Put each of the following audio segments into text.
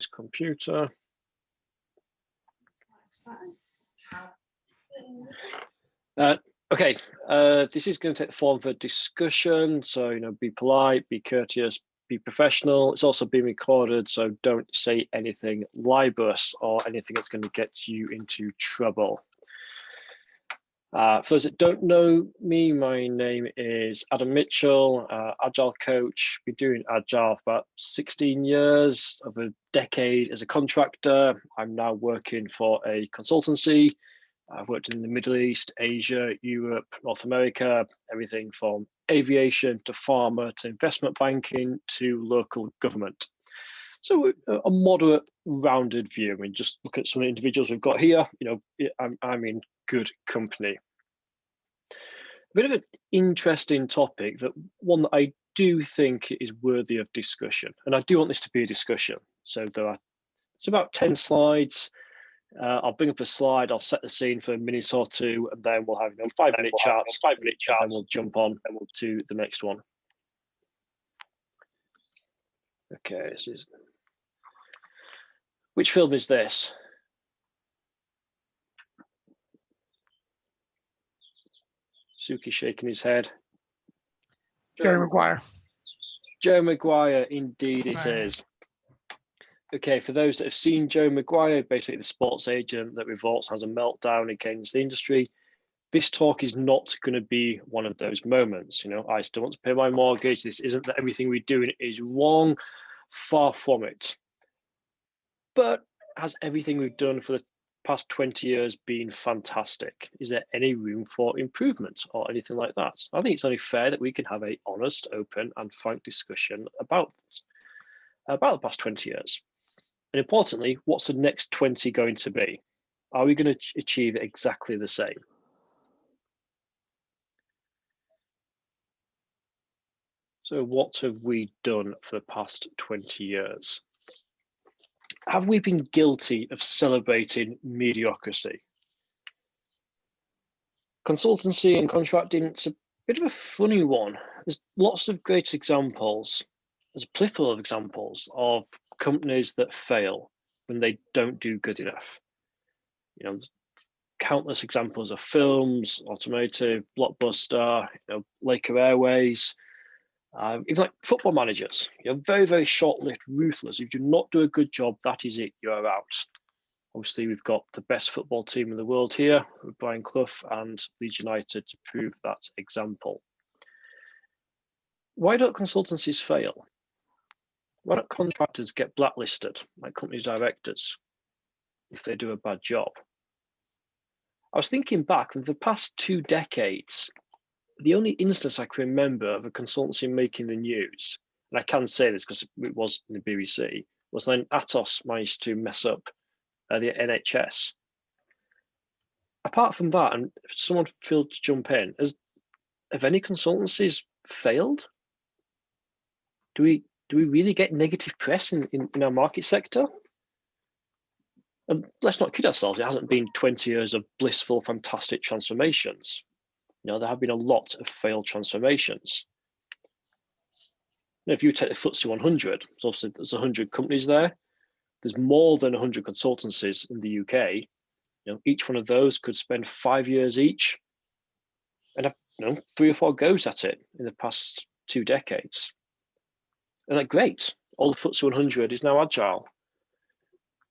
computer. Okay, this is going to take the form of a discussion. So, be polite, be courteous, be professional. It's also being recorded, so don't say anything libelous or anything that's going to get you into trouble. For those that don't know me, my name is Adam Mitchell, Agile coach. Been doing Agile for about 16 years, over a decade as a contractor. I'm now working for a consultancy. I've worked in the Middle East, Asia, Europe, North America, everything from aviation to pharma to investment banking to local government. So a moderate, rounded view. I mean, just look at some of the individuals we've got here. I'm in good company. A bit of an interesting topic, that one that I do think is worthy of discussion, and I do want this to be a discussion. So it's about 10 slides. I'll bring up a slide, I'll set the scene for a minute or two, and then we'll have 5-minute chats, and we'll jump on to the next one. Okay, which film is this? Suki shaking his head. Jerry Maguire. Joe Maguire, indeed it is. Okay, for those that have seen Joe Maguire, basically the sports agent that revolts, has a meltdown against the industry. This talk is not going to be one of those moments. I still want to pay my mortgage. This isn't that everything we do is wrong. Far from it. But has everything we've done for the past 20 years been fantastic? Is there any room for improvement or anything like that? I think it's only fair that we can have an honest, open and frank discussion about the past 20 years. And importantly, what's the next 20 going to be? Are we going to achieve exactly the same? So what have we done for the past 20 years? Have we been guilty of celebrating mediocrity? Consultancy and contracting, it's a bit of a funny one. There's lots of great examples. There's a plethora of examples of companies that fail when they don't do good enough. Countless examples of films, automotive, Blockbuster, Laker Airways, even like football managers. Very, very short-lived, ruthless. If you do not do a good job, that is it, you are out. Obviously, we've got the best football team in the world here with Brian Clough and Leeds United to prove that example. Why don't consultancies fail? Why don't contractors get blacklisted like company directors if they do a bad job? I was thinking back, in the past 2 decades, the only instance I can remember of a consultancy making the news, and I can say this because it was in the BBC, was when Atos managed to mess up the NHS. Apart from that, and if someone feels to jump in, have any consultancies failed? Do we really get negative press in our market sector? And let's not kid ourselves, it hasn't been 20 years of blissful, fantastic transformations. There have been a lot of failed transformations. If you take the FTSE 100, so obviously there's 100 companies there. There's more than 100 consultancies in the UK. Each one of those could spend 5 years each and have 3 or 4 goes at it in the past 2 decades. And like, great, all the FTSE 100 is now Agile.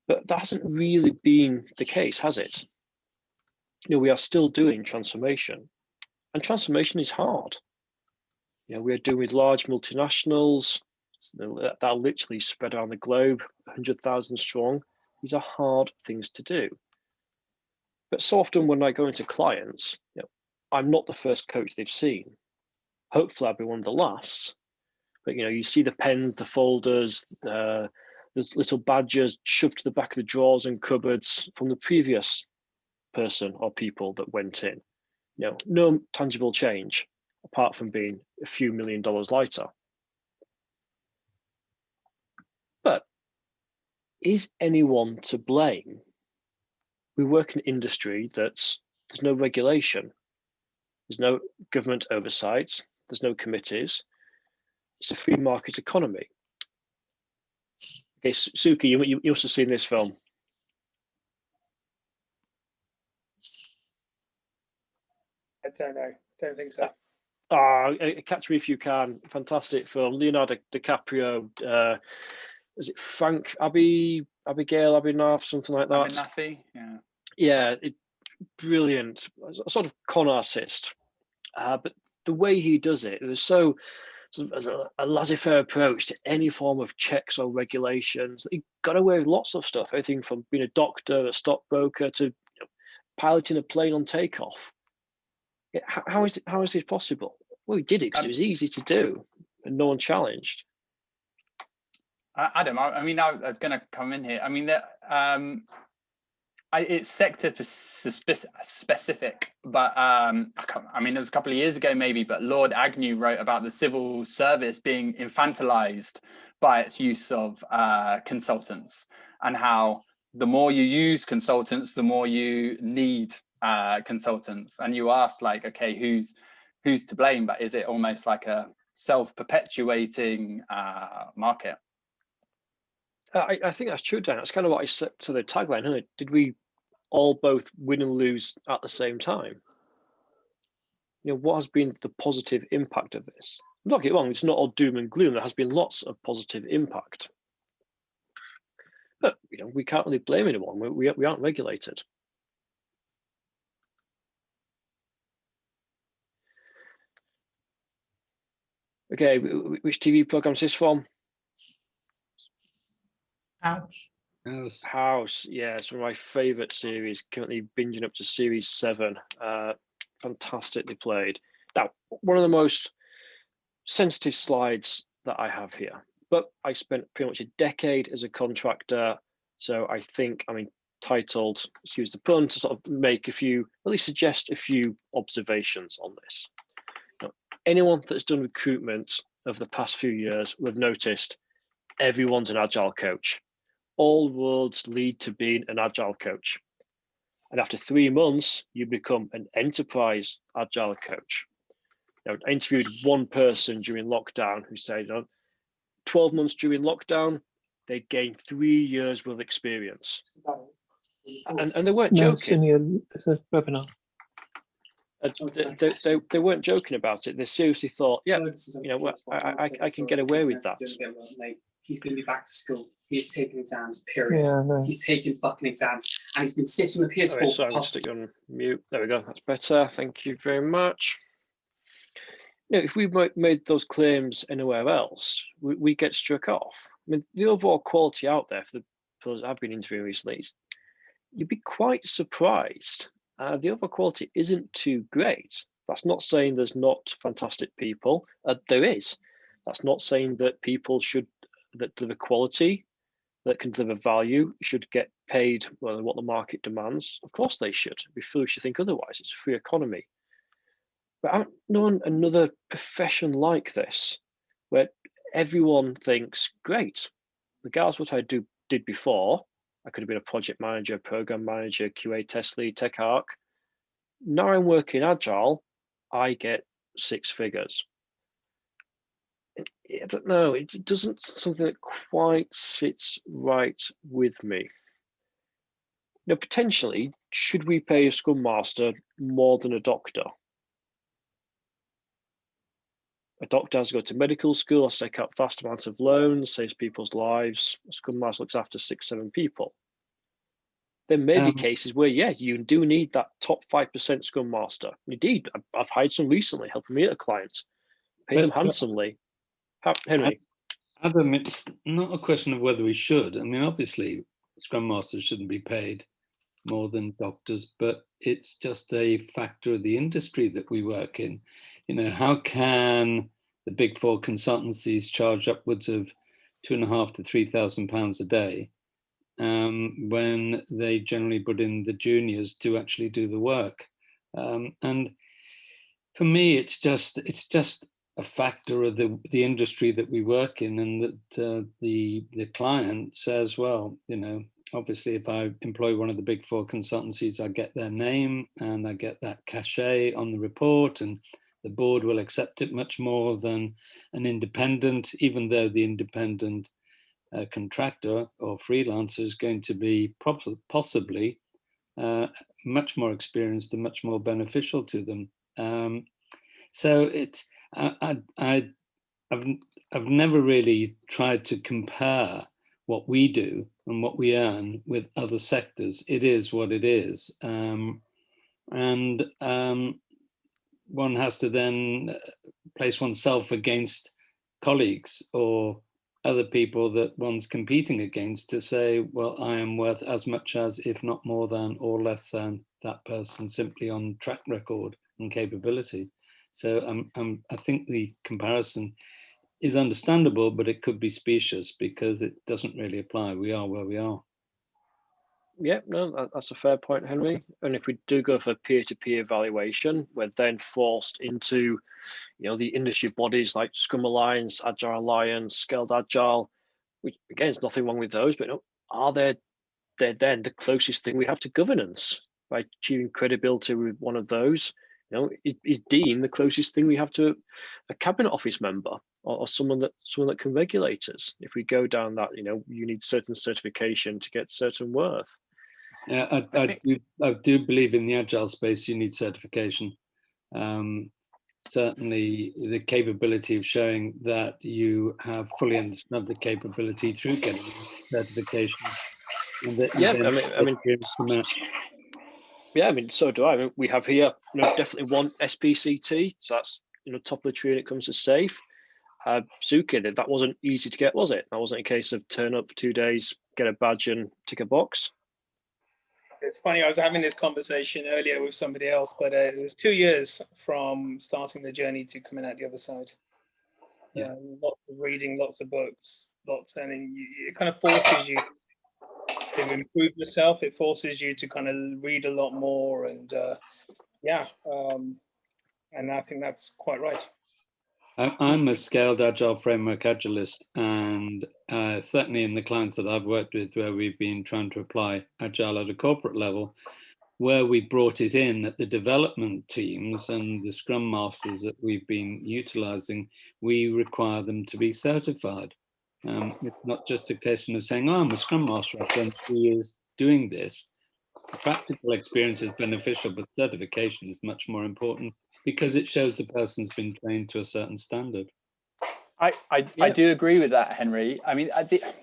But that hasn't really been the case, has it? We are still doing transformation. And transformation is hard. We are doing with large multinationals that are literally spread around the globe, 100,000 strong. These are hard things to do. But so often when I go into clients, I'm not the first coach they've seen. Hopefully I'll be one of the last. But you see the pens, the folders, the little badges shoved to the back of the drawers and cupboards from the previous person or people that went in. No tangible change apart from being a few $1 million lighter. But is anyone to blame? We work in an industry there's no regulation. There's no government oversight. There's no committees. It's a free market economy. Okay, Suki, you must have seen this film. I don't know. Don't think so. Catch Me If You Can. Fantastic film. Leonardo DiCaprio. Is it Frank Abigail Abhinav, something like that? Abhinathi, yeah. Yeah, brilliant. A sort of con artist, but the way he does it, there's so sort of a laissez-faire approach to any form of checks or regulations. He got away with lots of stuff, everything from being a doctor, a stockbroker, to piloting a plane on takeoff. How is this possible? Well, he did it because it was easy to do, and no one challenged. Adam, I mean, I was going to come in here. I mean, it's sector specific, but I mean, it was a couple of years ago maybe, but Lord Agnew wrote about the civil service being infantilized by its use of consultants, and how the more you use consultants, the more you need consultants. And you asked, like, okay, who's to blame? But is it almost like a self-perpetuating market? I think that's true, Dan. That's kind of what I said to the tagline, huh? Did we all both win and lose at the same time? What has been the positive impact of this? Don't get it wrong, it's not all doom and gloom. There has been lots of positive impact. But we can't really blame anyone. We aren't regulated. Okay, which TV program is this from? House, yeah, it's one of my favorite series, currently binging up to series 7. Fantastically played. Now, one of the most sensitive slides that I have here, but I spent pretty much a decade as a contractor, so I think I'm entitled, excuse the pun, to sort of make at least suggest a few observations on this. Now, anyone that's done recruitment over the past few years will have noticed everyone's an Agile coach. All roads lead to being an Agile coach. And after 3 months, you become an enterprise Agile coach. Now, I interviewed one person during lockdown who said, 12 months during lockdown, they'd gained 3 years worth of experience. And they weren't joking. It's a webinar. They weren't joking about it. They seriously thought, yeah, I can get away with that. He's going to be back to school. He's taking exams, period. Yeah, no. He's taking fucking exams. And he's been sitting with his Sorry, I'm going to stick you on mute. There we go. That's better. Thank you very much. If we made those claims anywhere else, we get struck off. I mean, the overall quality out there for those I've been interviewing recently, you'd be quite surprised. The overall quality isn't too great. That's not saying there's not fantastic people. There is. That's not saying that people that deliver quality, that can deliver value, should get paid what the market demands. Of course they should. It'd be foolish to think otherwise. It's a free economy. But I haven't known another profession like this, where everyone thinks, great, regardless of what I did before, I could have been a project manager, program manager, QA test lead, tech arc. Now I'm working Agile, I get 6 figures. I don't know, it doesn't something that quite sits right with me. Potentially, should we pay a Scrum Master more than a doctor? A doctor has to go to medical school, has to take out vast amounts of loans, saves people's lives. A Scrum Master looks after 6-7 people. There may be cases where, yeah, you do need that top 5% Scrum Master. Indeed, I've hired some recently, helping me at a client, pay them handsomely. Henry? Adam, it's not a question of whether we should. I mean, obviously, Scrum Masters shouldn't be paid more than doctors, but it's just a factor of the industry that we work in. How can the big 4 consultancies charge upwards of £2,500 to £3,000 a day when they generally put in the juniors to actually do the work? And for me, it's just a factor of the industry that we work in, and that the client says, well, obviously if I employ one of the big 4 consultancies, I get their name and I get that cachet on the report, and the board will accept it much more than an independent, even though the independent a contractor or freelancer is going to be possibly much more experienced and much more beneficial to them. So it's I've never really tried to compare what we do and what we earn with other sectors. It is what it is, and one has to then place oneself against colleagues or other people that one's competing against to say, well, I am worth as much as, if not more than, or less than that person simply on track record and capability. So I think the comparison is understandable, but it could be specious because it doesn't really apply. We are where we are. Yeah, no, that's a fair point, Henry. And if we do go for peer-to-peer evaluation, we're then forced into, the industry bodies like Scrum Alliance, Agile Alliance, Scaled Agile, which again, there's nothing wrong with those, but they're then the closest thing we have to governance by achieving credibility with one of those. Is Dean the closest thing we have to a cabinet office member or someone that can regulate us? If we go down that, you need certain certification to get certain worth. Yeah, I do believe in the Agile space, you need certification. Certainly the capability of showing that you have fully understood the capability through getting certification. And that so do I. We have here, definitely one SPCT. So that's, top of the tree when it comes to safe. Suki, that wasn't easy to get, was it? That wasn't a case of turn up for 2 days, get a badge and tick a box. It's funny, I was having this conversation earlier with somebody else, but it was 2 years from starting the journey to coming out the other side. Yeah. Lots of reading, lots of books, and it kind of forces you to improve yourself. It forces you to kind of read a lot more, and and I think that's quite right. I'm a Scaled Agile Framework Agilist, and certainly in the clients that I've worked with where we've been trying to apply Agile at a corporate level, where we brought it in at the development teams and the Scrum Masters that we've been utilizing, we require them to be certified. It's not just a question of saying, I'm a Scrum Master, I've done 3 years doing this. Practical experience is beneficial, but certification is much more important because it shows the person's been trained to a certain standard. I do agree with that, Henry. I mean,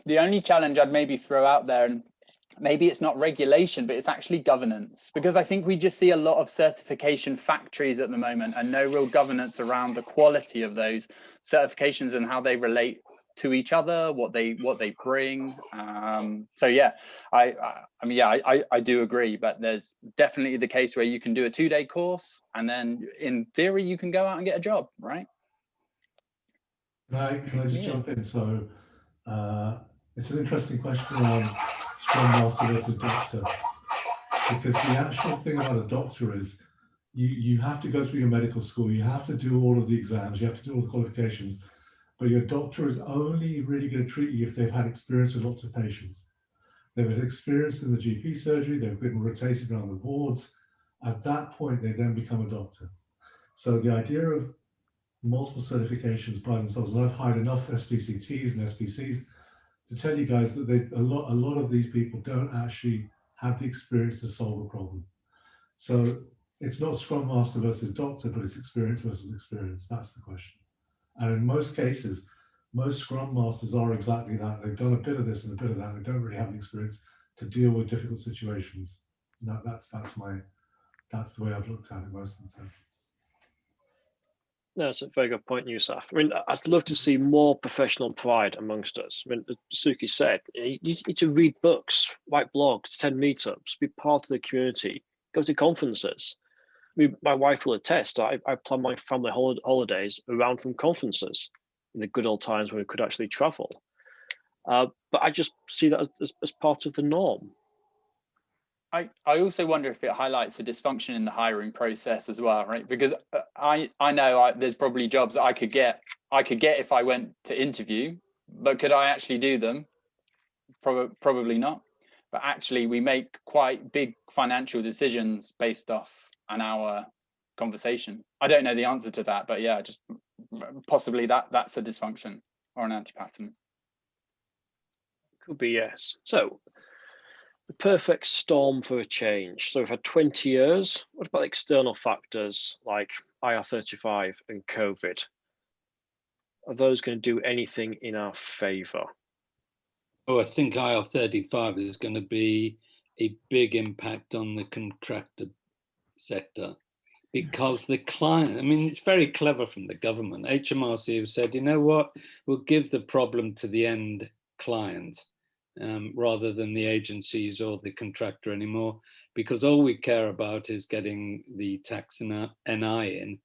the only challenge I'd maybe throw out there, and maybe it's not regulation, but it's actually governance, because I think we just see a lot of certification factories at the moment and no real governance around the quality of those certifications and how they relate to each other, what they bring. So yeah, I do agree, but there's definitely the case where you can do a 2-day course and then in theory you can go out and get a job, right? Can I just jump in? So it's an interesting question around Scrum Master versus Doctor, because the actual thing about a doctor is you have to go through your medical school, you have to do all of the exams, you have to do all the qualifications, but your doctor is only really going to treat you if they've had experience with lots of patients. They've had experience in the GP surgery, they've been rotated around the wards. At that point, they then become a doctor. So the idea of multiple certifications by themselves, and I've hired enough SPCTs and SPCs to tell you guys that a lot of these people don't actually have the experience to solve a problem. So it's not Scrum Master versus Doctor, but it's experience versus experience. That's the question. And in most cases, most Scrum Masters are exactly that. They've done a bit of this and a bit of that. They don't really have the experience to deal with difficult situations. That's the way I've looked at it most of the time. No, it's a very good point, Yusuf. I mean, I'd love to see more professional pride amongst us. I mean, as Suki said, you need to read books, write blogs, attend meetups, be part of the community, go to conferences. I mean, my wife will attest, I plan my family holidays around from conferences in the good old times when we could actually travel. But I just see that as part of the norm. I also wonder if it highlights a dysfunction in the hiring process as well, right? Because I know there's probably jobs that I could get if I went to interview, but could I actually do them? Probably not. But actually, we make quite big financial decisions based off an hour conversation. I don't know the answer to that, but yeah, just possibly that's a dysfunction or an anti-pattern. Could be, yes. So the perfect storm for a change. So we've had 20 years. What about external factors like IR35 and COVID? Are those going to do anything in our favor? Oh, I think IR35 is going to be a big impact on the contractor sector, because the client, I mean, it's very clever from the government. HMRC have said, you know what, we'll give the problem to the end client rather than the agencies or the contractor anymore, because all we care about is getting the tax and NI in.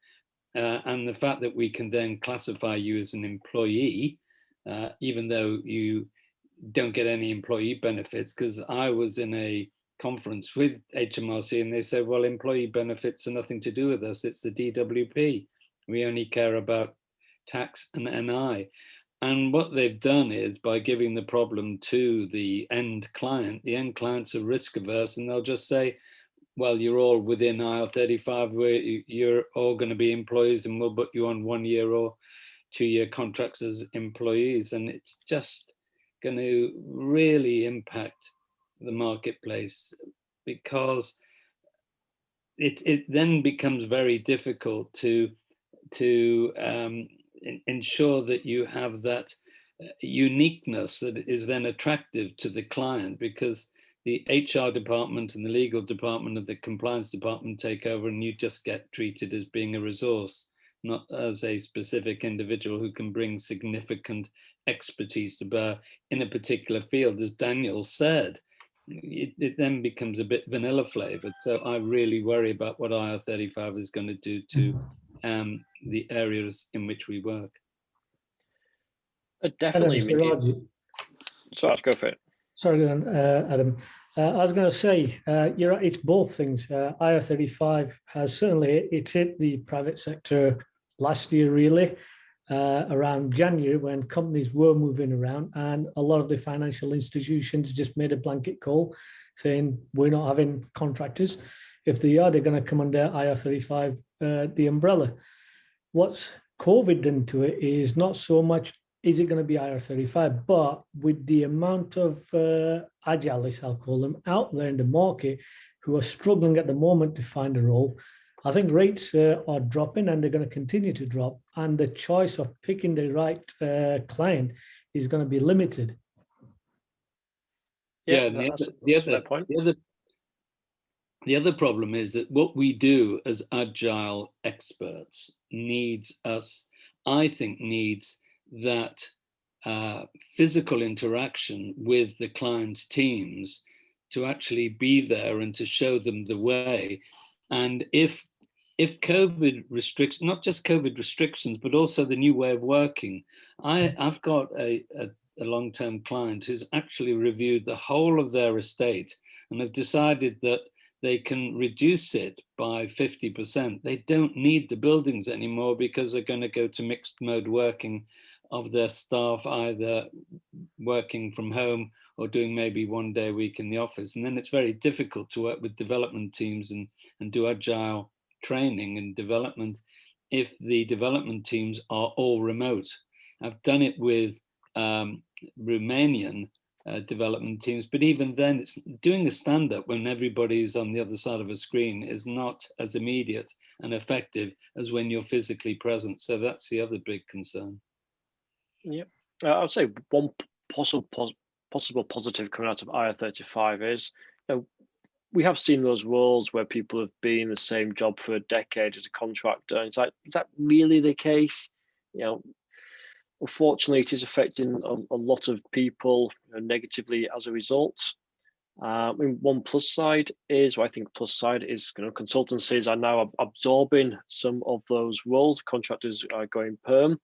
And the fact that we can then classify you as an employee, even though you don't get any employee benefits, because I was in a conference with HMRC and they said, well, employee benefits are nothing to do with us. It's the DWP. We only care about tax and NI. And what they've done is, by giving the problem to the end clients are risk averse, and they'll just say, well, you're all within IR35, where you're all going to be employees and we'll put you on 1 year or 2 year contracts as employees. And it's just going to really impact the marketplace, because it then becomes very difficult to ensure that you have that uniqueness that is then attractive to the client, because the HR department and the legal department and the compliance department take over, and you just get treated as being a resource, not as a specific individual who can bring significant expertise to bear in a particular field. As Daniel said, it then becomes a bit vanilla flavored. So I really worry about what IR35 is going to do to the areas in which we work. Definitely. So let's go for it. Sorry, Adam. I was going to say, you're right, it's both things. IR35 has certainly, it's hit the private sector last year, really, around January, when companies were moving around, and a lot of the financial institutions just made a blanket call saying, we're not having contractors. If they are, they're going to come under IR35, the umbrella. What's COVID done to it is not so much, is it going to be IR35, but with the amount of Agilists, I'll call them, out there in the market who are struggling at the moment to find a role, I think rates are dropping, and they're going to continue to drop, and the choice of picking the right client is going to be limited. Yeah, the other problem is that what we do as Agile experts needs that physical interaction with the client's teams to actually be there and to show them the way. And if COVID restricts, not just COVID restrictions, but also the new way of working, I've got a long-term client who's actually reviewed the whole of their estate and have decided that they can reduce it by 50%. They don't need the buildings anymore, because they're going to go to mixed mode working of their staff, either working from home or doing maybe 1 day a week in the office. And then it's very difficult to work with development teams and do Agile training and development if the development teams are all remote. I've done it with Romanian development teams, but even then, it's doing a stand-up when everybody's on the other side of a screen is not as immediate and effective as when you're physically present. So that's the other big concern. Yep. I would say one possible positive coming out of IR35 is, we have seen those roles where people have been in the same job for a decade as a contractor. And it's like, is that really the case? Unfortunately, it is affecting a lot of people negatively as a result. One plus side is, consultancies are now absorbing some of those roles. Contractors are going perm.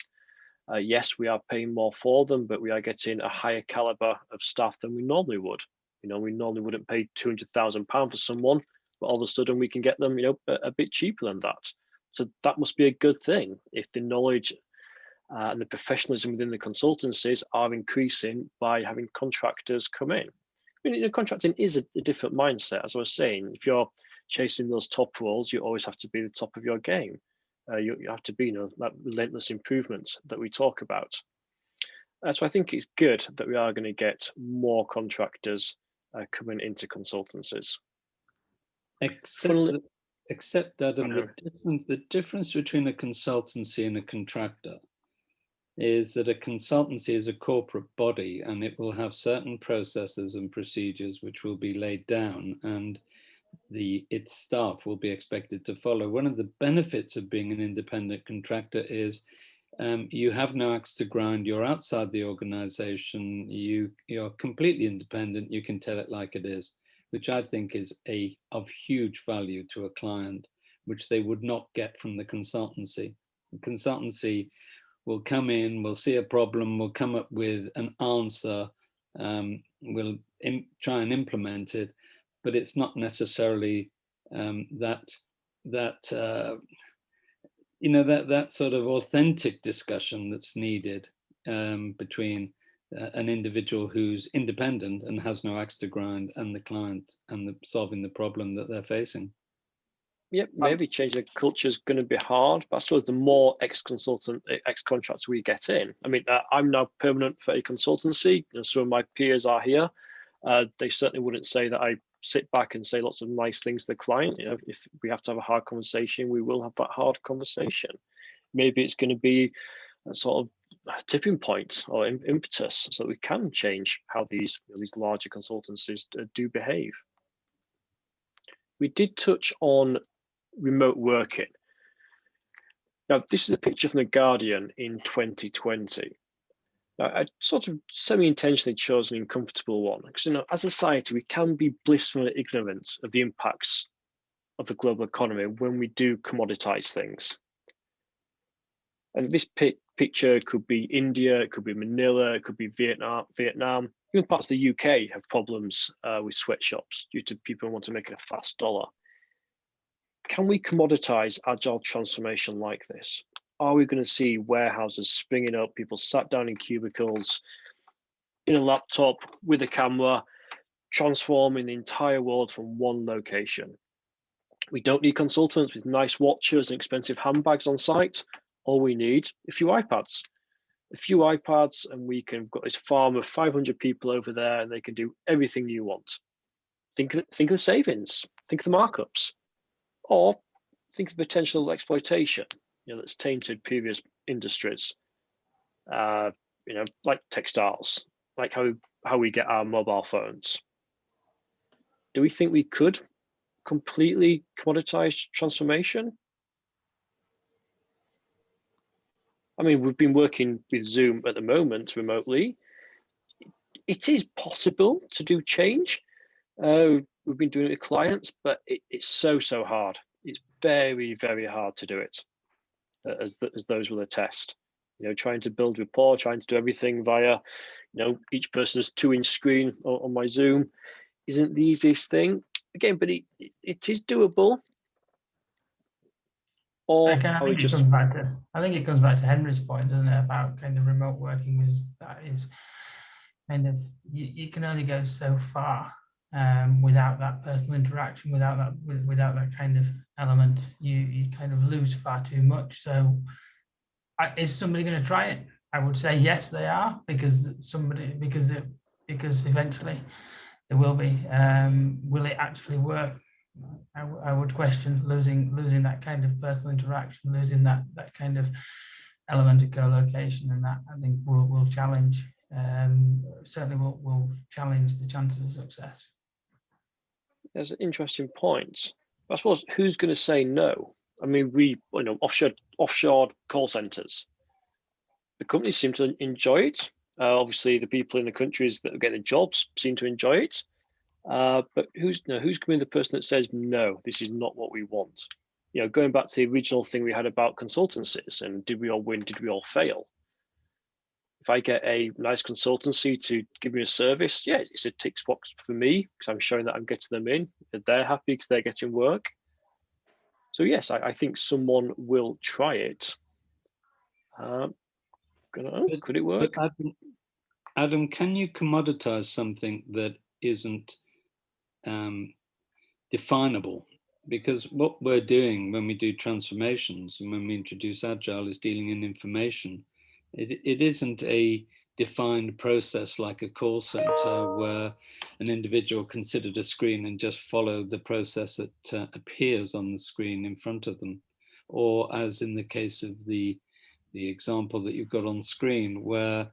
Yes, we are paying more for them, but we are getting a higher caliber of staff than we normally would. We normally wouldn't pay £200,000 for someone, but all of a sudden we can get them, a bit cheaper than that. So that must be a good thing if the knowledge and the professionalism within the consultancies are increasing by having contractors come in. Contracting is a different mindset, as I was saying. If you're chasing those top roles, you always have to be the top of your game. You have to be, that relentless improvement that we talk about. So I think it's good that we are going to get more contractors coming into consultancies. Except Adam, the difference between a consultancy and a contractor is that a consultancy is a corporate body, and it will have certain processes and procedures which will be laid down, and its staff will be expected to follow. One of the benefits of being an independent contractor is you have no axe to grind. You're outside the organization. You're completely independent. You can tell it like it is, which I think is of huge value to a client, which they would not get from the consultancy. The consultancy will come in, will see a problem, will come up with an answer, will try and implement it, but it's not necessarily that sort of authentic discussion that's needed between an individual who's independent and has no axe to grind and the client and solving the problem that they're facing. Yep, maybe change the culture is going to be hard, but I suppose the more ex-contracts we get in. I mean, I'm now permanent for a consultancy. Some of my peers are here. They certainly wouldn't say that I sit back and say lots of nice things to the client. If we have to have a hard conversation, we will have that hard conversation. Maybe it's going to be a sort of tipping point or impetus so that we can change how these larger consultancies do behave. We did touch on remote working. Now, this is a picture from The Guardian in 2020. Now, I sort of semi-intentionally chose an uncomfortable one because, as a society, we can be blissfully ignorant of the impacts of the global economy when we do commoditize things. And this picture could be India, it could be Manila, it could be Vietnam. Even parts of the UK have problems with sweatshops due to people who want to make a fast dollar. Can we commoditize agile transformation like this? Are we going to see warehouses springing up, people sat down in cubicles, in a laptop with a camera, transforming the entire world from one location? We don't need consultants with nice watches and expensive handbags on site. All we need, a few iPads, and we've got this farm of 500 people over there, and they can do everything you want. Think of the savings, think of the markups, or think of the potential exploitation, that's tainted previous industries, like textiles, like how we get our mobile phones. Do we think we could completely commoditize transformation? I mean, we've been working with Zoom at the moment remotely. It is possible to do change. We've been doing it with clients, but it's so hard. It's very, very hard to do it, as those will attest. Trying to build rapport, trying to do everything via, each person's 2-inch screen on my Zoom isn't the easiest thing. Again, but it is doable. Or I think it comes back to Henry's point, doesn't it, about kind of remote working. That is kind of you can only go so far without that personal interaction, without that kind of element. You kind of lose far too much. So, is somebody going to try it? I would say yes, they are, because eventually there will be. Will it actually work? I would question losing that kind of personal interaction, losing that kind of element of co-location, and that I think will challenge. Certainly will challenge the chances of success. There's an interesting point. I suppose who's going to say no? I mean, we offshore call centers. The companies seem to enjoy it. Obviously, the people in the countries that are getting the jobs seem to enjoy it. But who's going to be the person that says no? This is not what we want. Going back to the original thing we had about consultancies, and did we all win? Did we all fail? If I get a nice consultancy to give me a service, yeah, it's a tick box for me because I'm showing that I'm getting them in. They're happy because they're getting work. So yes, I think someone will try it. Could it work? Adam, can you commoditize something that isn't definable? Because what we're doing when we do transformations and when we introduce Agile is dealing in information. It isn't a defined process like a call center where an individual can sit at a screen and just follow the process that appears on the screen in front of them. Or as in the case of the example that you've got on screen, where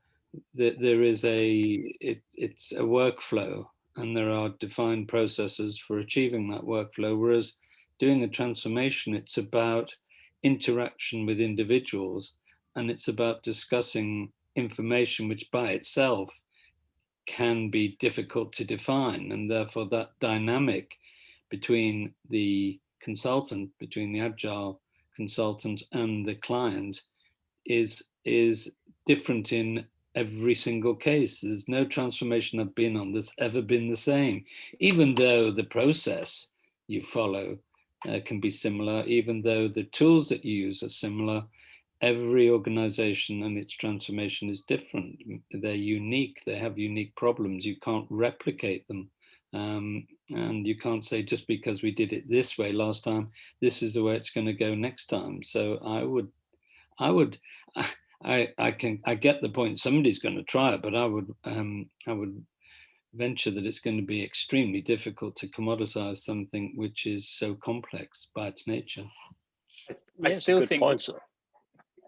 there is it's a workflow and there are defined processes for achieving that workflow, whereas doing a transformation, it's about interaction with individuals, and it's about discussing information which by itself can be difficult to define, and therefore that dynamic between the consultant, between the agile consultant and the client is different in every single case. There's no transformation I've been on that's ever been the same, even though the process you follow can be similar, even though the tools that you use are similar. Every organization and its transformation is different. They're unique. They have unique problems. You can't replicate them. And you can't say, just because we did it this way last time, this is the way it's going to go next time. So I get the point. Somebody's going to try it, but I would venture that it's going to be extremely difficult to commoditize something which is so complex by its nature. I still think.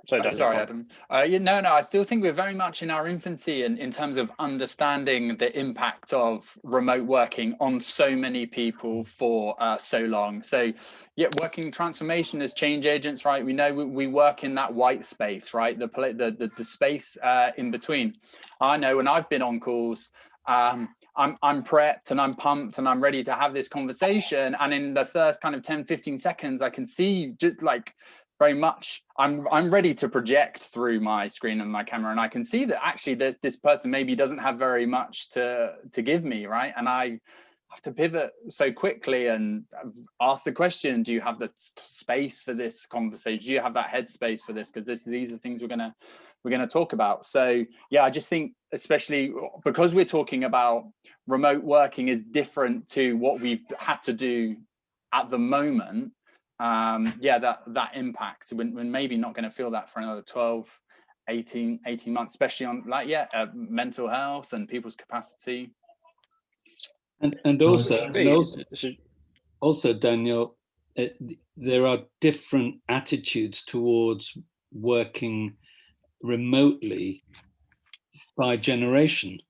Sorry, Adam. I still think we're very much in our infancy in terms of understanding the impact of remote working on so many people for so long. So, yeah, working transformation as change agents, right? We know we work in that white space, right? The space in between. I know when I've been on calls, I'm prepped and I'm pumped and I'm ready to have this conversation. And in the first kind of 10, 15 seconds, I can see just like very much I'm ready to project through my screen and my camera, and I can see that actually this person maybe doesn't have very much to give me, right? And I have to pivot so quickly and ask the question, do you have the space for this conversation? Do you have that headspace for this? Because these are things we're gonna talk about. So yeah, I just think, especially because we're talking about remote working is different to what we've had to do at the moment. That impact, we're maybe not going to feel that for another 12, 18 months, especially on mental health and people's capacity. And also, Daniel, there are different attitudes towards working remotely by generation,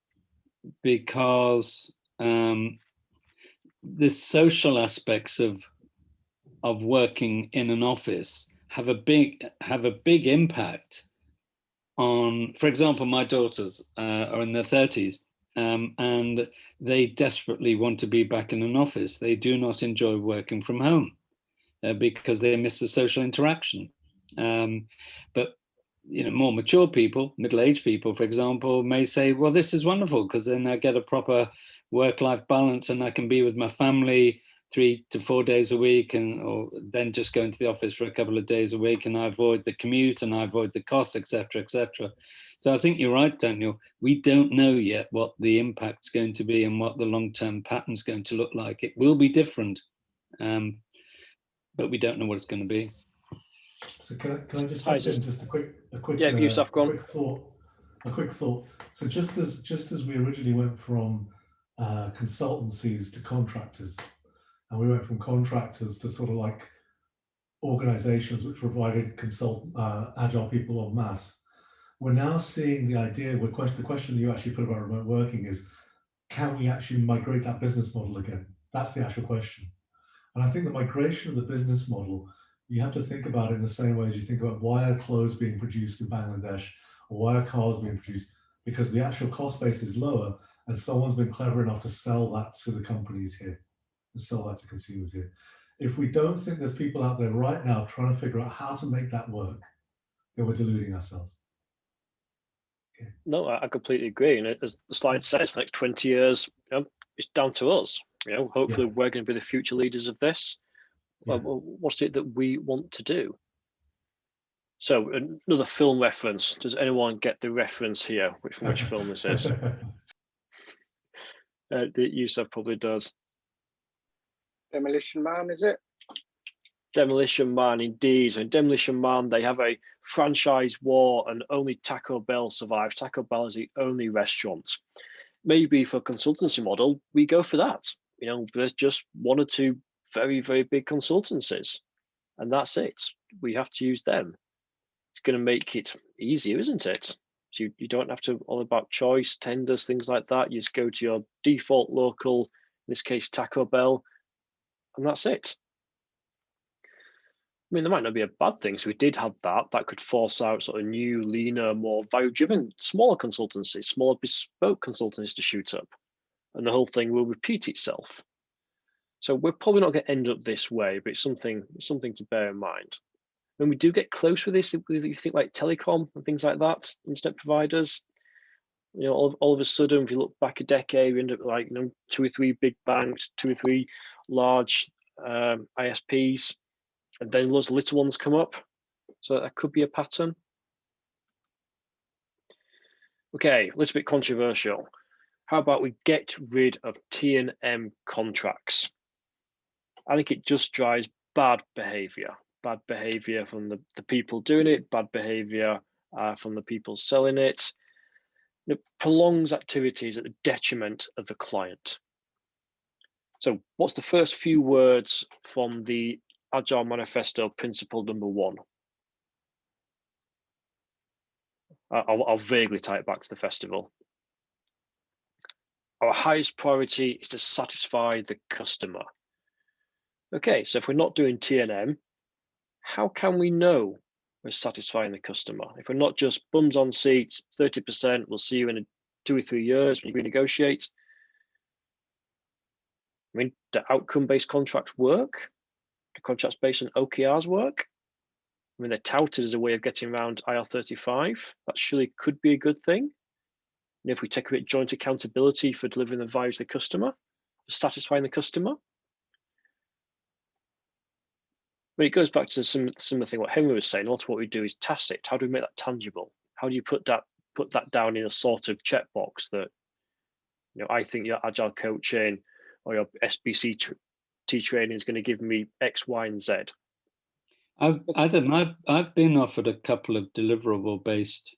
because the social aspects of working in an office have a big impact on, for example, my daughters are in their 30s and they desperately want to be back in an office. They do not enjoy working from home because they miss the social interaction. But more mature people, middle-aged people, for example, may say, well, this is wonderful because then I get a proper work-life balance and I can be with my family 3 to 4 days a week, or then just go into the office for a couple of days a week, and I avoid the commute and I avoid the costs, etc., etc. So I think you're right, Daniel. We don't know yet what the impact's going to be and what the long-term pattern's going to look like. It will be different, but we don't know what it's going to be. So can I just jump in just a quick thought. So just as we originally went from consultancies to contractors, and we went from contractors to sort of like organizations which provided agile people en masse. We're now seeing the idea, the question you actually put about remote working is, can we actually migrate that business model again? That's the actual question. And I think the migration of the business model, you have to think about it in the same way as you think about why are clothes being produced in Bangladesh or why are cars being produced, because the actual cost base is lower and someone's been clever enough to sell that to the companies here. And sell that to consumers here. If we don't think there's people out there right now trying to figure out how to make that work, then we're deluding ourselves. Okay. No, I completely agree. And as the slide says, the next 20 years, it's down to us. Hopefully we're going to be the future leaders of this. Yeah. What's it that we want to do? So another film reference. Does anyone get the reference here? From which film this is? Yusuf probably does. Demolition Man, is it? Demolition Man, indeed. So in Demolition Man, they have a franchise war and only Taco Bell survives. Taco Bell is the only restaurant. Maybe for a consultancy model, we go for that. You know, there's just one or two very, very big consultancies, and that's it. We have to use them. It's going to make it easier, isn't it? So you don't have to all about choice, tenders, things like that. You just go to your default local, in this case, Taco Bell, and that's it. I mean, there might not be a bad thing. So we did have that could force out sort of new, leaner, more value-driven, smaller consultancies, smaller bespoke consultancies to shoot up. And the whole thing will repeat itself. So we're probably not going to end up this way, but it's something to bear in mind. When we do get close with this, you think like telecom and things like that, internet providers, you know, all of a sudden, if you look back a decade, we end up like, you know, 2 or 3 big banks, 2 or 3 large ISPs, and then lots of little ones come up. So that could be a pattern. Okay, a little bit controversial. How about we get rid of T&M contracts? I think it just drives bad behavior from the people doing it, bad behavior from the people selling it. It prolongs activities at the detriment of the client. So what's the first few words from the Agile Manifesto principle number 1? I'll vaguely tie it back to the festival. Our highest priority is to satisfy the customer. Okay, so if we're not doing T&M, how can we know we're satisfying the customer? If we're not just bums on seats, 30%, we'll see you in 2 or 3 years when you renegotiate. I mean, do outcome-based contracts work? Do contracts based on OKRs work? I mean, they're touted as a way of getting around IR35. That surely could be a good thing. And if we take a bit of joint accountability for delivering the value to the customer, for satisfying the customer. But it goes back to some similar thing what Henry was saying. A lot of what we do is tacit. How do we make that tangible? How do you put that down in a sort of checkbox that, you know, I think your agile coaching or your SBC training is going to give me X, Y, and Z. Adam, I've been offered a couple of deliverable-based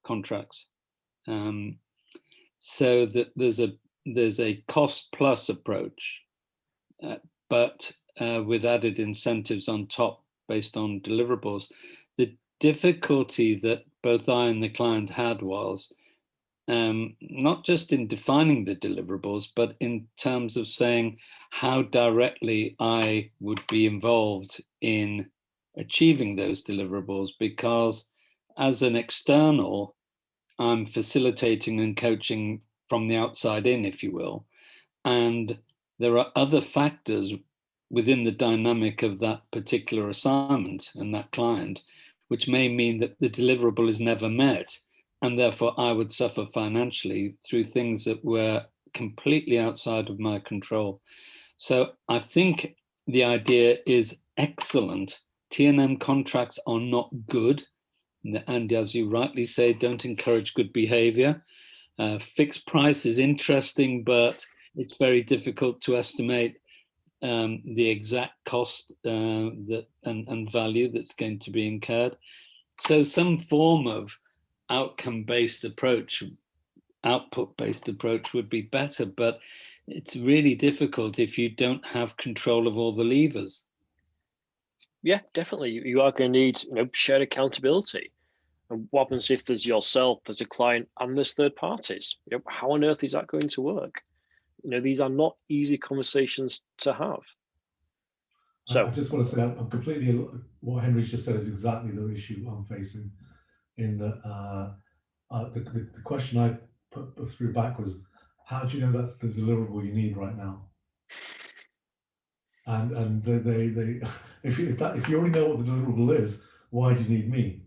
contracts, so that there's a cost-plus approach, but with added incentives on top based on deliverables. The difficulty that both I and the client had was not just in defining the deliverables, but in terms of saying how directly I would be involved in achieving those deliverables, because as an external, I'm facilitating and coaching from the outside in, if you will. And there are other factors within the dynamic of that particular assignment and that client, which may mean that the deliverable is never met. And therefore I would suffer financially through things that were completely outside of my control. So I think the idea is excellent. T&M contracts are not good. And as you rightly say, don't encourage good behavior. Fixed price is interesting, but it's very difficult to estimate the exact cost and value that's going to be incurred. So some form of outcome-based approach, output-based approach would be better, but it's really difficult if you don't have control of all the levers. Yeah, definitely. You are going to need, you know, shared accountability. And what happens if there's yourself, there's a client, and there's third parties? You know, how on earth is that going to work? You know, these are not easy conversations to have. So I just want to say I'm completely, what Henry's just said is exactly the issue I'm facing. In that the question I put through back was, how do you know that's the deliverable you need right now? And they if you already know what the deliverable is, why do you need me?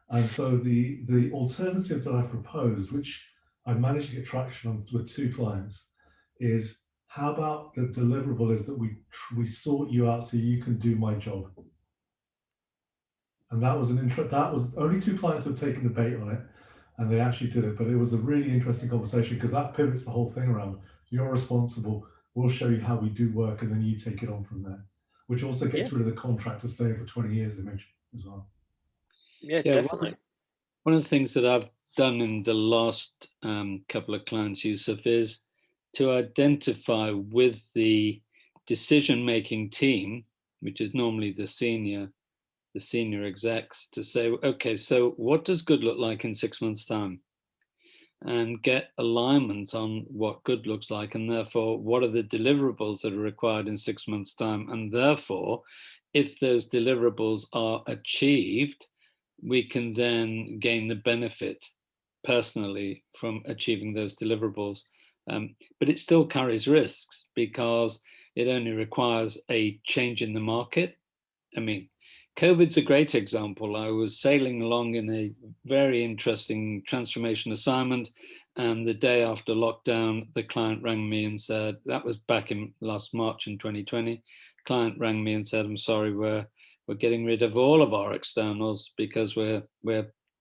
And so the alternative that I proposed, which I've managed to get traction on with 2 clients, is how about the deliverable is that we sort you out so you can do my job. And that was that was only 2 clients have taken the bait on it, and they actually did it. But it was a really interesting conversation because that pivots the whole thing around. You're responsible. We'll show you how we do work, and then you take it on from there, which also gets rid of the contractor staying for 20 years they mentioned as well. Yeah, definitely. One of the things that I've done in the last couple of clients, Yusuf, is to identify with the decision-making team, which is normally the senior execs, to say, okay, so what does good look like in 6 months' time? And get alignment on what good looks like, and therefore what are the deliverables that are required in 6 months' time, and therefore if those deliverables are achieved, we can then gain the benefit personally from achieving those deliverables. But it still carries risks because it only requires a change in the market. I mean, COVID's a great example. I was sailing along in a very interesting transformation assignment, and the day after lockdown, the client rang me and said, that was back in last March in 2020, client rang me and said, I'm sorry, we're getting rid of all of our externals because we're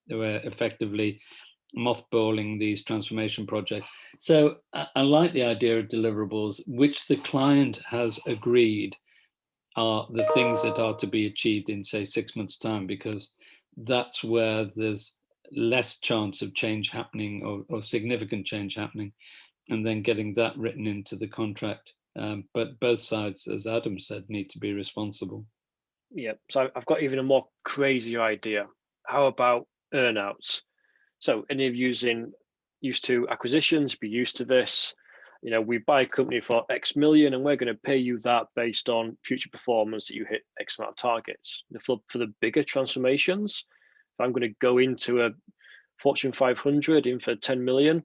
effectively mothballing these transformation projects. So I like the idea of deliverables, which the client has agreed are the things that are to be achieved in, say, 6 months' time, because that's where there's less chance of change happening or significant change happening, and then getting that written into the contract. But both sides, as Adam said, need to be responsible. Yeah, so I've got even a more crazy idea. How about earnouts? So any of you used to acquisitions, be used to this. You know, we buy a company for X million and we're going to pay you that based on future performance that you hit X amount of targets. For the bigger transformations, if I'm going to go into a Fortune 500 in for 10 million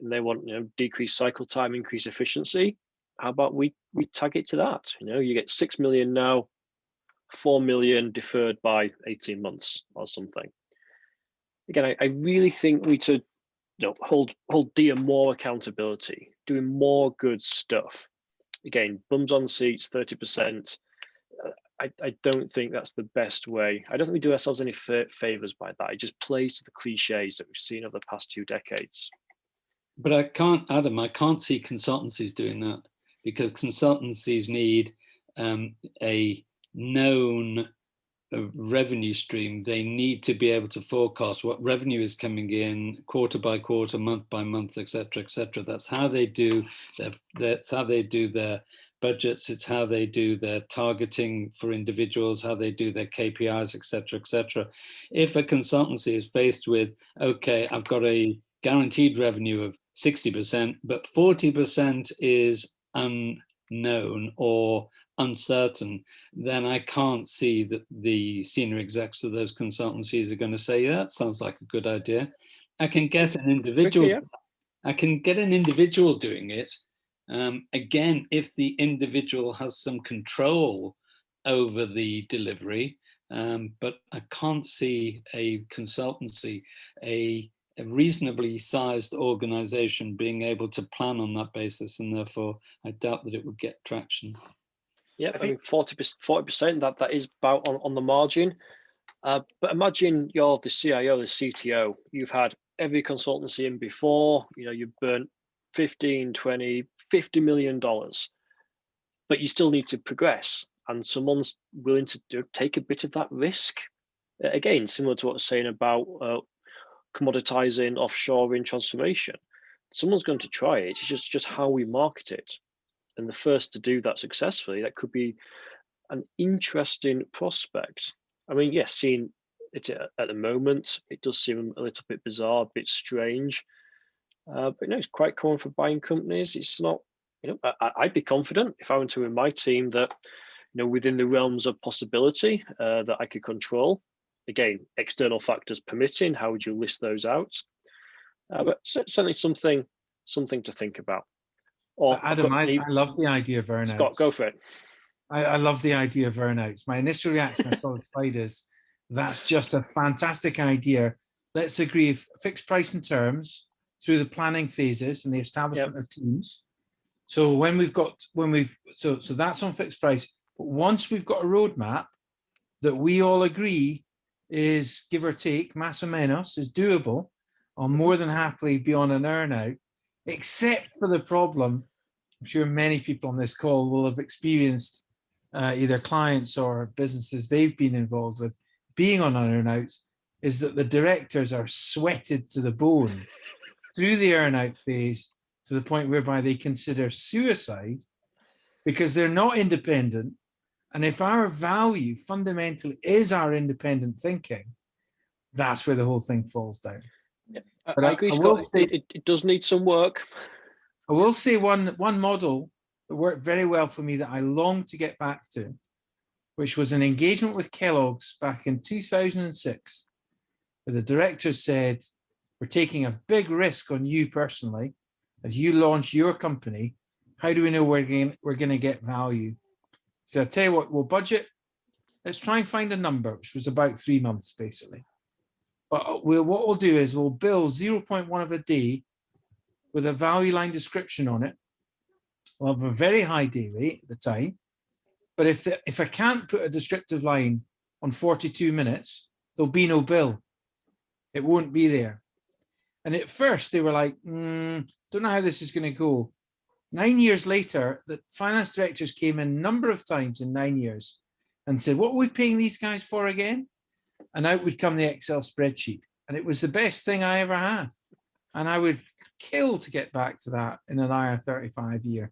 and they want, you know, decrease cycle time, increase efficiency, how about we tag it to that? You know, you get 6 million now, 4 million deferred by 18 months or something. Again, I really think we should, you know, hold Dia more accountability, doing more good stuff. Again, bums on seats, 30%. I don't think that's the best way. I don't think we do ourselves any favors by that. It just plays to the cliches that we've seen over the past 2 decades. But I can't see consultancies doing that, because consultancies need a known revenue stream. They need to be able to forecast what revenue is coming in quarter by quarter, month by month, etc., etc. That's how they do their budgets. It's how they do their targeting for individuals, how they do their KPIs, etc., etc. If a consultancy is faced with, okay, I've got a guaranteed revenue of 60%, but 40% is unknown or uncertain, then I can't see that the senior execs of those consultancies are going to say, yeah, that sounds like a good idea. I can get an individual. Tricky, yeah. I can get an individual doing it. Again, if the individual has some control over the delivery, but I can't see a consultancy, a reasonably sized organization being able to plan on that basis, and therefore I doubt that it would get traction. Yeah, I mean 40%, that is about on the margin. But imagine you're the CIO, the CTO, you've had every consultancy in before, you know, you've burnt 15, 20, $50 million, but you still need to progress, and someone's willing to take a bit of that risk. Again, similar to what I was saying about commoditizing, offshoring, transformation. Someone's going to try it. It's just how we market it. And the first to do that successfully, that could be an interesting prospect. I mean, yes, seeing it at the moment, it does seem a little bit bizarre, a bit strange. But you know, it's quite common for buying companies. It's not, you know, I'd be confident if I went to my team that, you know, within the realms of possibility that I could control. Again, external factors permitting, how would you list those out? But certainly something to think about. Or Adam, I love the idea of earnouts. Scott, go for it. I love the idea of earnouts. My initial reaction I saw the slide is, that's just a fantastic idea. Let's agree fixed price and terms through the planning phases and the establishment of teams. So so that's on fixed price. But once we've got a roadmap that we all agree is, give or take, más o menos, is doable, I'll more than happily be on an earnout, except for the problem I'm sure many people on this call will have experienced either clients or businesses they've been involved with being on earnouts is that the directors are sweated to the bone through the earnout phase to the point whereby they consider suicide because they're not independent. And if our value fundamentally is our independent thinking, that's where the whole thing falls down. Yeah. But I agree, Scott. It does need some work. I will say one model that worked very well for me that I long to get back to, which was an engagement with Kellogg's back in 2006, where the directors said, we're taking a big risk on you personally as you launch your company. How do we know we're going to get value? So I'll tell you what, we'll budget. Let's try and find a number, which was about 3 months, basically. But what we'll do is we'll bill 0.1 of a day with a value line description on it. We'll have a very high day rate at the time. But if I can't put a descriptive line on 42 minutes, there'll be no bill. It won't be there. And at first they were like, don't know how this is going to go. 9 years later, the finance directors came in a number of times in 9 years and said, what are we paying these guys for again? And out would come the Excel spreadsheet. And it was the best thing I ever had. And I would kill to get back to that in an IR35 year.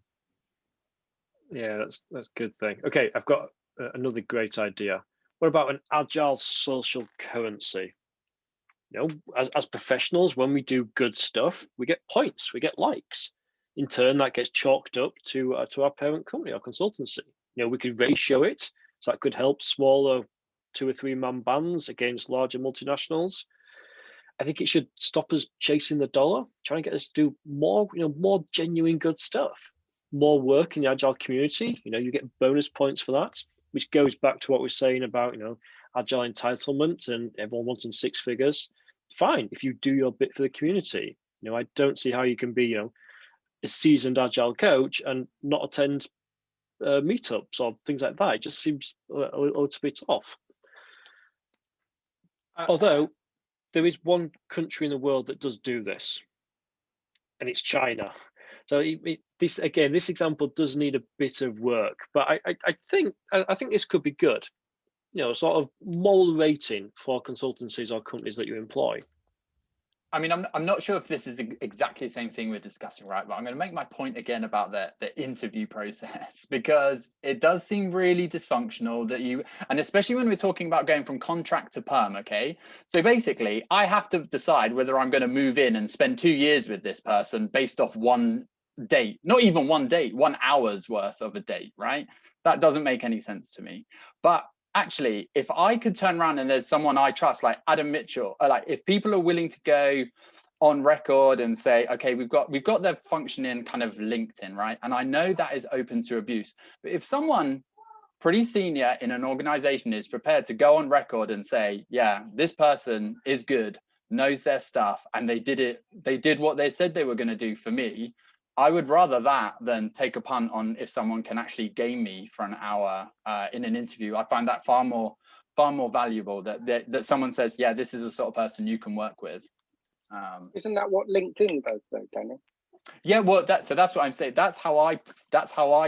Yeah, that's a good thing. Okay, I've got another great idea. What about an agile social currency? You know, as professionals, when we do good stuff, we get points, we get likes. In turn, that gets chalked up to our parent company, our consultancy. You know, we could ratio it, so that could help smaller 2 or 3 man bands against larger multinationals. I think it should stop us chasing the dollar, try and get us to do more, more genuine good stuff, more work in the agile community. You know, you get bonus points for that, which goes back to what we're saying about, agile entitlement and everyone wanting 6 figures. Fine, if you do your bit for the community. I don't see how you can be, a seasoned agile coach and not attend meetups or things like that. It just seems a little bit off. Although there is one country in the world that does do this, and it's China. So this example does need a bit of work, but I think this could be good. Sort of moral rating for consultancies or companies that you employ. I mean, I'm not sure if this is exactly the same thing we're discussing, right? But I'm going to make my point again about the interview process, because it does seem really dysfunctional and especially when we're talking about going from contract to perm, okay? So basically, I have to decide whether I'm going to move in and spend 2 years with this person based off one date, not even one date, 1 hour's worth of a date, right? That doesn't make any sense to me. But actually, if I could turn around and there's someone I trust, like Adam Mitchell, or like if people are willing to go on record and say, okay, we've got the functioning kind of LinkedIn, right? And I know that is open to abuse. But if someone pretty senior in an organization is prepared to go on record and say, yeah, this person is good, knows their stuff, and they did what they said they were going to do for me, I would rather that than take a punt on if someone can actually game me for an hour in an interview. I find that far more valuable that someone says, yeah, this is the sort of person you can work with. Isn't that what LinkedIn does though, Daniel? Yeah, well, that's what I'm saying. That's how I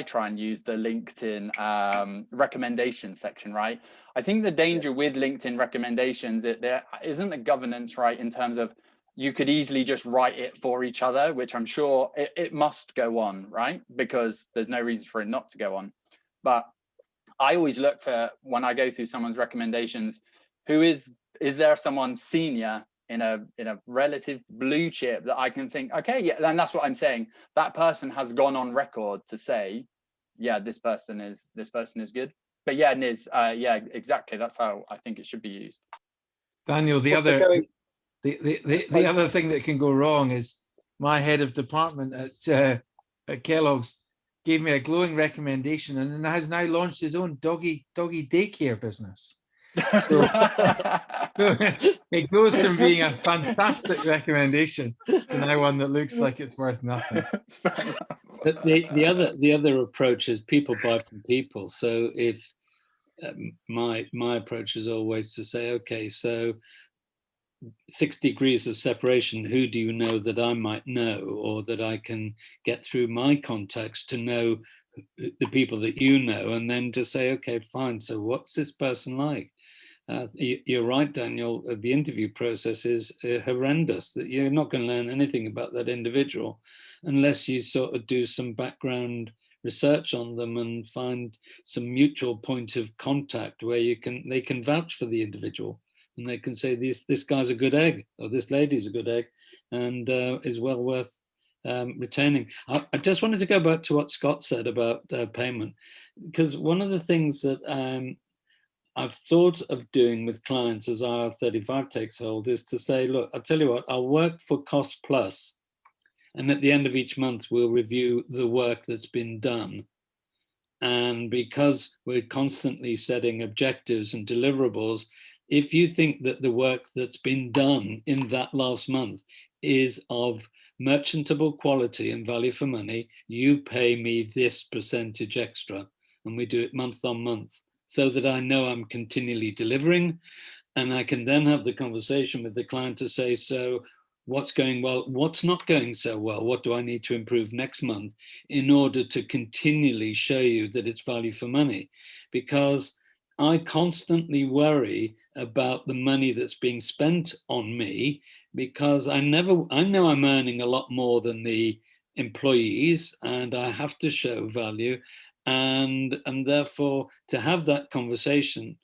try and use the LinkedIn recommendation section, right? I think the danger with LinkedIn recommendations that there isn't a governance, right, in terms of you could easily just write it for each other, which I'm sure it must go on, right? Because there's no reason for it not to go on. But I always look for, when I go through someone's recommendations, is there someone senior in a relative blue chip that I can think, okay, yeah, then that's what I'm saying. That person has gone on record to say, yeah, this person is good. But yeah, Niz, yeah, exactly. That's how I think it should be used. Daniel, the other thing that can go wrong is my head of department at Kellogg's gave me a glowing recommendation and has now launched his own doggy daycare business. So it goes from being a fantastic recommendation to now one that looks like it's worth nothing. But the other approach is people buy from people. So if my approach is always to say, okay, so 6 degrees of separation, who do you know that I might know, or that I can get through my contacts to know the people that you know, and then to say, okay, fine, so what's this person like? You're right, Daniel, the interview process is horrendous, that you're not going to learn anything about that individual unless you sort of do some background research on them and find some mutual point of contact where they can vouch for the individual, and they can say this guy's a good egg, or this lady's a good egg, and is well worth retaining. I just wanted to go back to what Scott said about payment, because one of the things that I've thought of doing with clients as IR35 takes hold is to say, look, I'll tell you what, I'll work for cost plus, and at the end of each month, we'll review the work that's been done. And because we're constantly setting objectives and deliverables, if you think that the work that's been done in that last month is of merchantable quality and value for money, you pay me this percentage extra. And we do it month on month, so that I know I'm continually delivering. And I can then have the conversation with the client to say, so what's going well, what's not going so well, what do I need to improve next month in order to continually show you that it's value for money? Because I constantly worry about the money that's being spent on me, because I know I'm earning a lot more than the employees, and I have to show value. And therefore, to have that conversation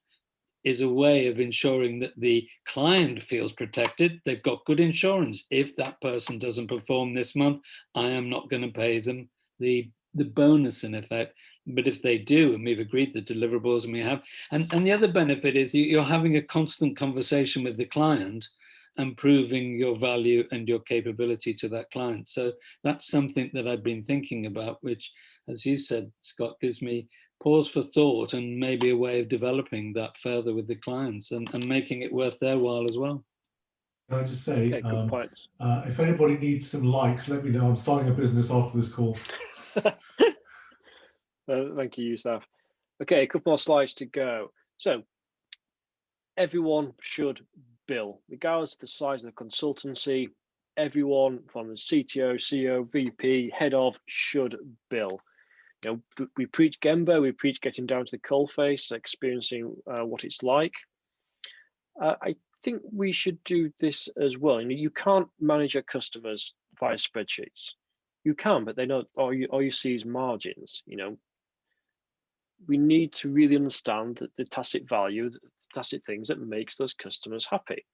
is a way of ensuring that the client feels protected. They've got good insurance. If that person doesn't perform this month, I am not going to pay them the bonus in effect. But if they do, and we've agreed the deliverables, and we have, and the other benefit is you're having a constant conversation with the client and proving your value and your capability to that client. So that's something that I've been thinking about, which, as you said, Scott, gives me pause for thought and maybe a way of developing that further with the clients and making it worth their while as well. Can I just say, Okay, good points. If anybody needs some likes, let me know. I'm starting a business after this call. Thank you, Yusuf. Okay, a couple more slides to go. So everyone should bill, regardless of the size of the consultancy. Everyone from the CTO, CEO, VP, head of should bill. You know, we preach Gemba, we preach getting down to the coalface, experiencing what it's like. I think we should do this as well. You can't manage your customers via spreadsheets. You can, but they don't. All you see is margins. We need to really understand the tacit value, the tacit things that makes those customers happy.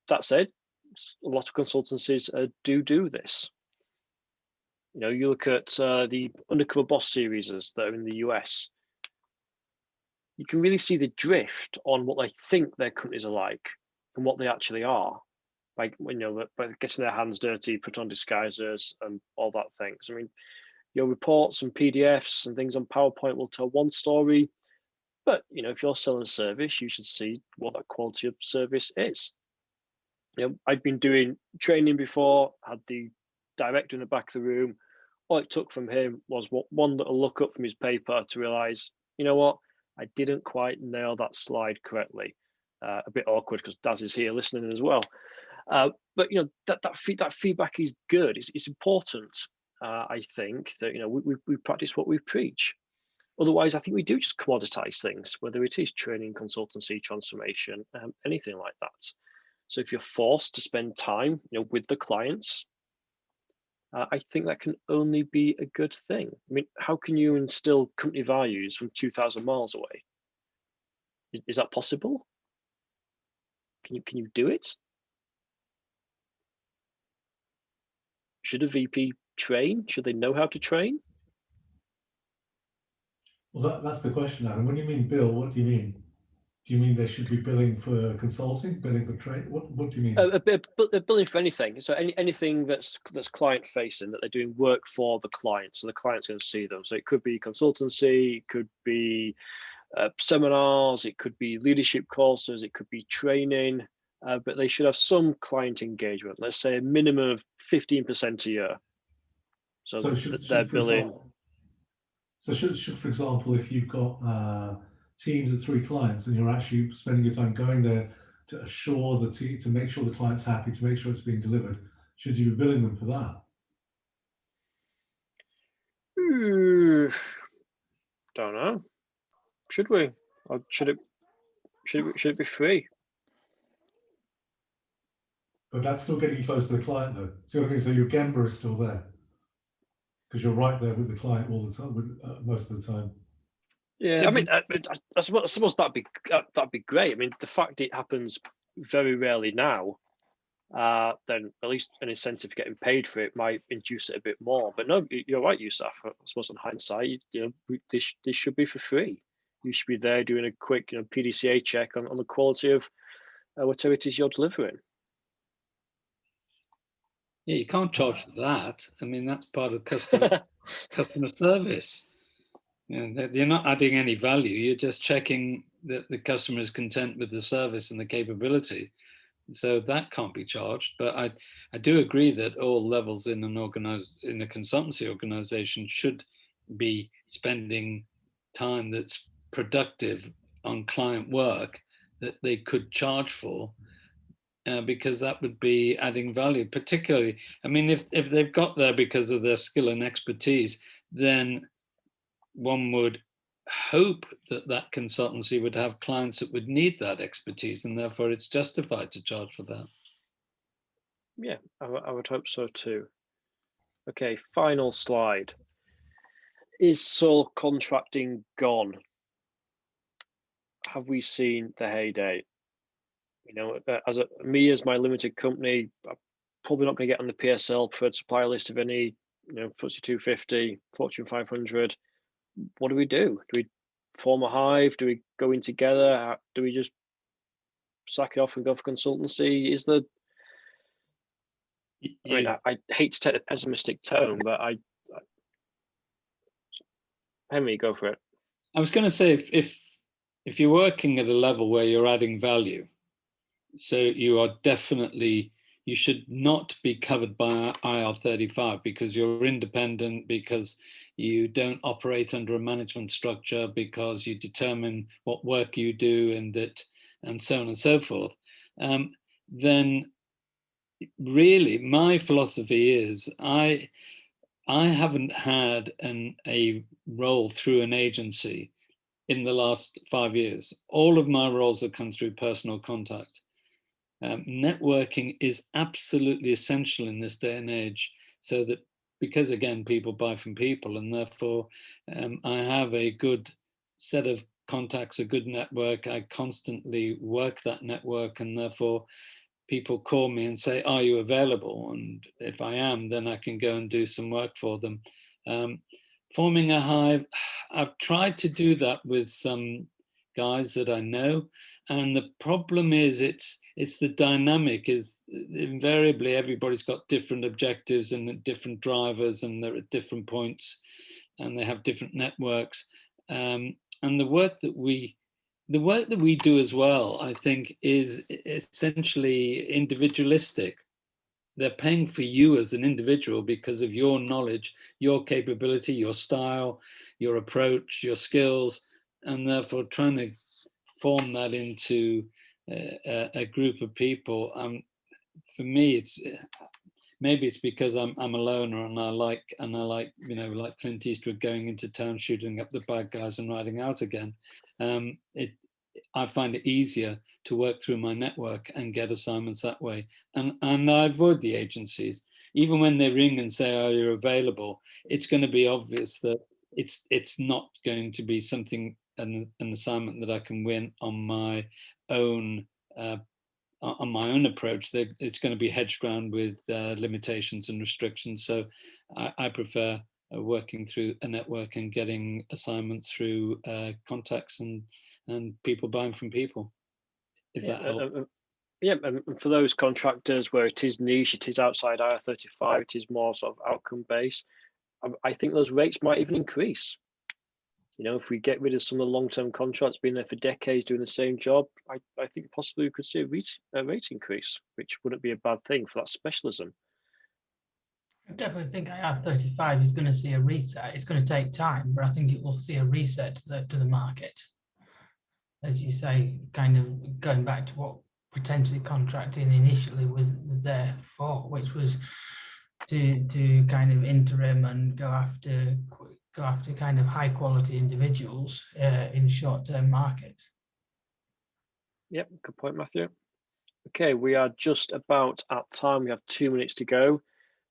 That said, a lot of consultancies do this. You look at the Undercover Boss series that are in the US. You can really see the drift on what they think their companies are like and what they actually are, by getting their hands dirty, put on disguises, and all that things. I mean, your reports and PDFs and things on PowerPoint will tell one story, but if you're selling a service, you should see what that quality of service is. I've been doing training before, had the director in the back of the room. All it took from him was one little look up from his paper to realize, what, I didn't quite nail that slide correctly. A bit awkward because Daz is here listening as well. But that feedback is good. It's important. I think that we practice what we preach. Otherwise, I think we do just commoditize things, whether it is training, consultancy, transformation, anything like that. So if you're forced to spend time, with the clients, I think that can only be a good thing. I mean, how can you instill company values from 2,000 miles away? Is that possible? Can you do it? Should a VP train? Should they know how to train? Well, that's the question, Adam. When you mean bill, what do you mean? Do you mean they should be billing for consulting, billing for training? What do you mean? Billing for anything. So anything that's client facing, that they're doing work for the client, so the client's going to see them. So it could be consultancy, it could be seminars, it could be leadership courses, it could be training, but they should have some client engagement. Let's say a minimum of 15% a year. So they're billing. So should, for example, if you've got teams of 3 clients and you're actually spending your time going there to assure the team, to make sure the client's happy, to make sure it's being delivered, should you be billing them for that? Don't know. Should we? Or should it be free? But that's still getting you close to the client, though. See what I mean? So your Gemba is still there because you're right there with the client all the time, most of the time. Yeah, I mean, I suppose that'd be great. I mean, the fact it happens very rarely now, then at least an incentive for getting paid for it might induce it a bit more. But no, you're right, Yusuf. I suppose on hindsight, this should be for free. You should be there doing a quick, PDCA check on the quality of whatever it is you're delivering. Yeah, you can't charge for that. I mean, that's part of customer service. You're not adding any value. You're just checking that the customer is content with the service and the capability. So that can't be charged. But I do agree that all levels in a consultancy organization should be spending time that's productive on client work that they could charge for. Because that would be adding value, particularly, I mean, if they've got there because of their skill and expertise, then one would hope that consultancy would have clients that would need that expertise, and therefore it's justified to charge for that. Yeah, I would hope so too. Okay, final slide. Is sole contracting gone? Have we seen the heyday? As my limited company, I'm probably not going to get on the PSL preferred supplier list of any, FTSE 250, Fortune 500. What do we do? Do we form a hive? Do we go in together? Do we just sack it off and go for consultancy? I hate to take the pessimistic tone, but Henry, go for it. I was going to say, if you're working at a level where you're adding value, so you should not be covered by IR35 because you're independent, because you don't operate under a management structure, because you determine what work you do and so on and so forth. Then really my philosophy is I haven't had a role through an agency in the last 5 years. All of my roles have come through personal contact. Networking is absolutely essential in this day and age, so that because again people buy from people, and therefore I have a good set of contacts, a good network. I constantly work that network, and therefore people call me and say, are you available? And if I am, then I can go and do some work for them. Forming a hive, I've tried to do that with some guys that I know, and the problem is it's the dynamic is invariably everybody's got different objectives and different drivers, and they're at different points, and they have different networks. And the work that we do as well, I think, is essentially individualistic. They're paying for you as an individual because of your knowledge, your capability, your style, your approach, your skills, and therefore trying to form that into a group of people. For me, maybe it's because I'm a loner, and I like like Clint Eastwood going into town, shooting up the bad guys and riding out again. I find it easier to work through my network and get assignments that way. And I avoid the agencies. Even when they ring and say, oh, you're available, it's going to be obvious that it's not going to be an assignment that I can win on my own approach. It's going to be hedged around with limitations and restrictions. So I prefer working through a network and getting assignments through contacts and people buying from people, if that helps. And for those contractors where it is niche, it is outside IR35, it is more sort of outcome based, I think those rates might even increase. If we get rid of some of the long-term contracts, being there for decades doing the same job, I think possibly we could see a rate increase, which wouldn't be a bad thing for that specialism. I definitely think IR35 is going to see a reset. It's going to take time, but I think it will see a reset to the market. As you say, kind of going back to what potentially contracting initially was there for, which was to kind of interim and go after go after kind of high quality individuals in short-term markets. Yep, good point, Matthew. Okay, we are just about at time. We have 2 minutes to go.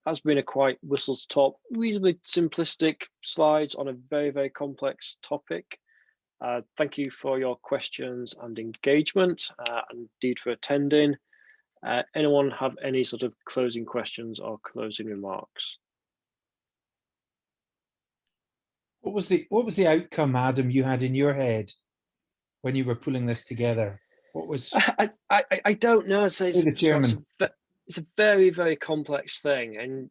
Has been a quite whistle-stop, reasonably simplistic slides on a very, very complex topic. Thank you for your questions and engagement, and indeed for attending. Anyone have any sort of closing questions or closing remarks? What was the outcome, Adam, you had in your head when you were pulling this together? What was? I don't know. It's a very, very complex thing, and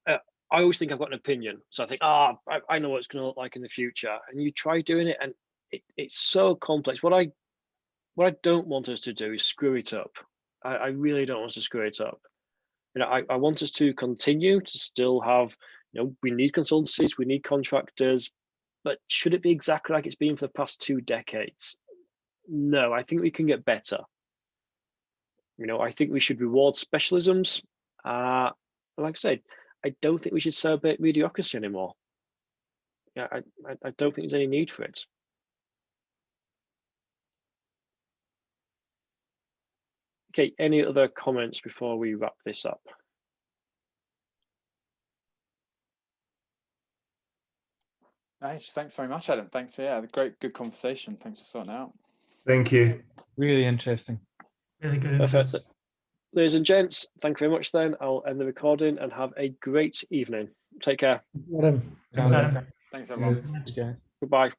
I always think I've got an opinion. So I think, I know what it's going to look like in the future. And you try doing it, and it's so complex. What I don't want us to do is screw it up. I really don't want us to screw it up. I want us to continue to still have, we need consultancies, we need contractors, but should it be exactly like it's been for the past 2 decades? No, I think we can get better. I think we should reward specialisms. Like I said, I don't think we should celebrate mediocrity anymore. I don't think there's any need for it. Okay, any other comments before we wrap this up? Nice. Thanks very much, Adam. Thanks for good conversation. Thanks for sorting out. Thank you. Really interesting. Really good. Perfect. Ladies and gents, thank you very much then. I'll end the recording and have a great evening. Take care. Adam. Thanks, everyone. Goodbye.